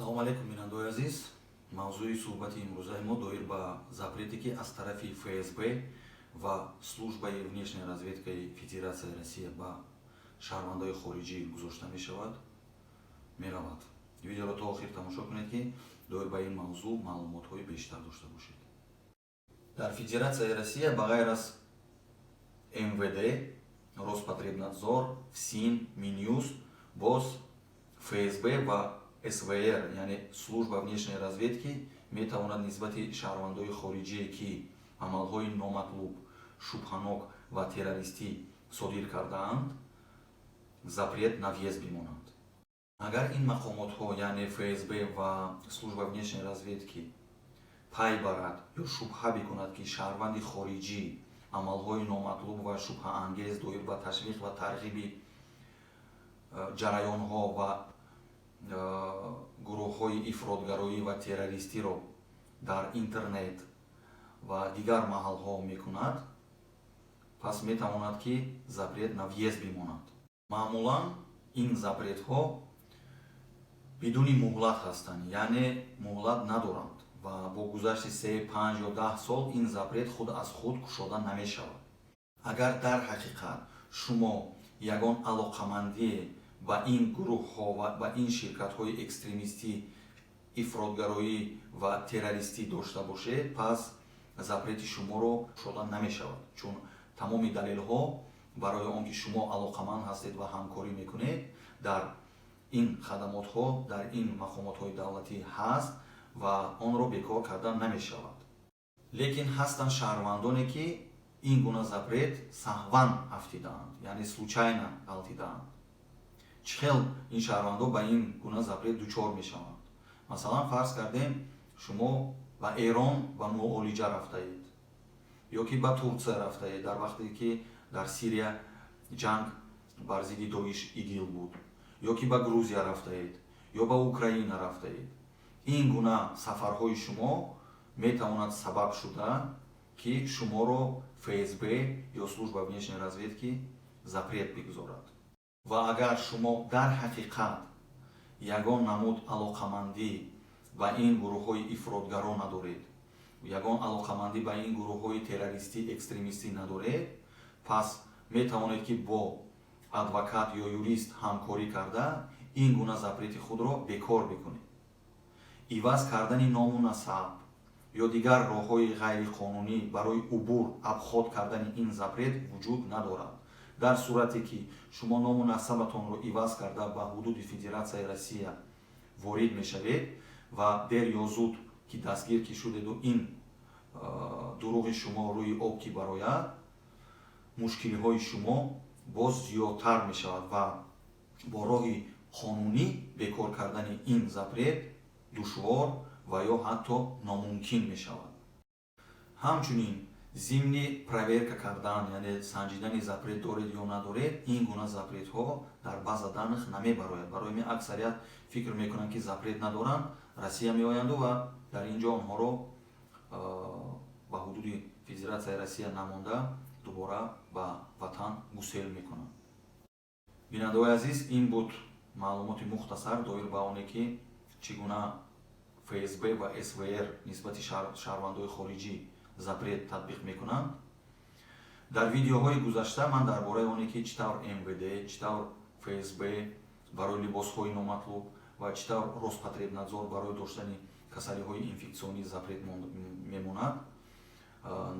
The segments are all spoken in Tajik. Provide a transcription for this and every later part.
салом алейкум бинандаои азиз. мавзӯи суҳбати имрӯзаи мо доир ба запрете ки аз тарафи ФСБ ва службаи внешняя разведкаи Федератсияи Россия ба шаҳрвандои хориҷӣ гузошта мешавад меравад. Видеоро то охир тамошо кунед ки доир ба ин мавзӯъ маълумотҳои бештар дошта бошед. дар Федератсияи Россия ба ғайр аз МВД, Роспотребнадзор, ФСИН, Минюст, боз ФСБ ва СВР, яъне служба внешняй разведки, метавонад нисбати шаҳрвандои хориҷие ки амалҳои номатлуб, шубҳанок ва террористӣ содир кардаанд, запрет на въезд бимонанд. агар ин мақомотҳо, яъне ФСБ ва служба внешняй разведки пай барад ё шубҳа бикунад ки шаҳрванди хориҷӣ амалҳои номатлуб ва шубҳаангез доир ба ташвиқ ва тарғиби ҷараёнҳо ва гурӯҳҳои ифротгароӣ ва террористиро дар интернет ва дигар маҳалҳо мекунад, пас метавонад ки запрет на въезд бимонад. маъмулан ин запретҳо бидуни муҳлат ҳастанд, яъне муҳлат надоранд ва бо гузашти 3, 5 ё 10 сол ин запрет худ аз худ кушода намешавад. агар дар ҳақиқат шумо ягон алоқамандие ба ин гурӯҳҳо ва ба ин ширкатҳои экстремистӣ, ифротгароӣ ва террористӣ дошта бошед, пас запрети шуморо кушода намешавад, чун тамоми далелҳо барои он ки шумо алоқаманд ҳастед ва ҳамкорӣ мекунед дар ин хадамотҳо, дар ин мақомотҳои давлатӣ ҳаст ва онро бекор карда намешавад. лекин ҳастанд шаҳрвандоне ки ин гуна запрет саҳван афтидаанд, яъне случайна ғалтидаанд. чӣ хел ин шаҳрвандо ба ин гуна запрет дучор мешаванд? масалан, фарз кардем шумо ба Эрон ба муолиҷа рафтаед ё ки ба Турсия рафтаед дар вақте ки дар Сирия ҷанг бар зидди Доиш ИГИЛ буд, ё ки ба Грузия рафтаед ё ба Украина рафтаед. ин гуна сафарҳои шумо метавонад сабаб шуда ки шуморо ФСБ ё служба внешняй разведки запрет бигузорад. ва агар шумо дар ҳақиқат ягон намуд алоқамандӣ ба ин гурӯҳҳои ифротгаро надоред, ягон алоқамандӣ ба ин гурӯҳҳои террористӣ, экстремистӣ надоред, пас метавонед ки бо адвокат ё юрист ҳамкорӣ карда ин гуна запрети худро бекор бикунед. иваз кардани ному насаб ё дигар роҳҳои ғайриқонунӣ барои убур, абхот кардани ин запрет вуҷуд надорад. дар сурате ки шумо ному насабатонро иваз карда ба ҳудуди Федератсияи Россия ворид мешавед ва дер ё зуд ки дастгир ки шудеду ин дурӯғи шумо рӯи об ки барояд, мушкилиҳои шумо боз зиёдтар мешавад ва бо роҳи қонунӣ бекор кардани ин запрет душвор ва ё ҳатто номумкин мешавад. ҳамчунин зимни проверка кардан, яъне санҷидани запрет доред ё надоред, ин гуна запретҳо дар база данх намебарояд. барои ин аксарият фикр мекунанд ки запрет надоранд, Россия меоянду ва дар ин ҷо онҳоро ба ҳудуди Федератсияи Россия намонда дубора ба ватан гусел мекунанд. бинандаои азиз, ин буд маълумоти мухтасар доир ба оне ки чӣ гуна ФСБ ва СВР нисбати шаҳрвандои хориҷӣ запрет татбиқ мекунанд. дар видеоҳои гузашта ман дар бораи оне ки чӣ тавр МВД, чӣ тавр ФСБ барои либосҳои номатлуб ва чӣ тавр Роспотребнадзор барои доштани касалиҳои инфексионӣ запрет мемонад,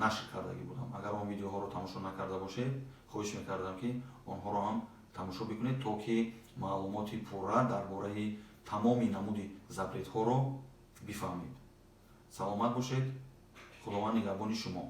нашр кардагӣ будам. агар он видеоҳоро тамошо накарда бошед, хоҳиш мекардам ки онҳоро ҳам тамошо бикунед, то ки маълумоти пурра дар бораи тамоми намуди запретҳоро бифаҳмед. саломат бошед. худованд нигаҳбони шумо.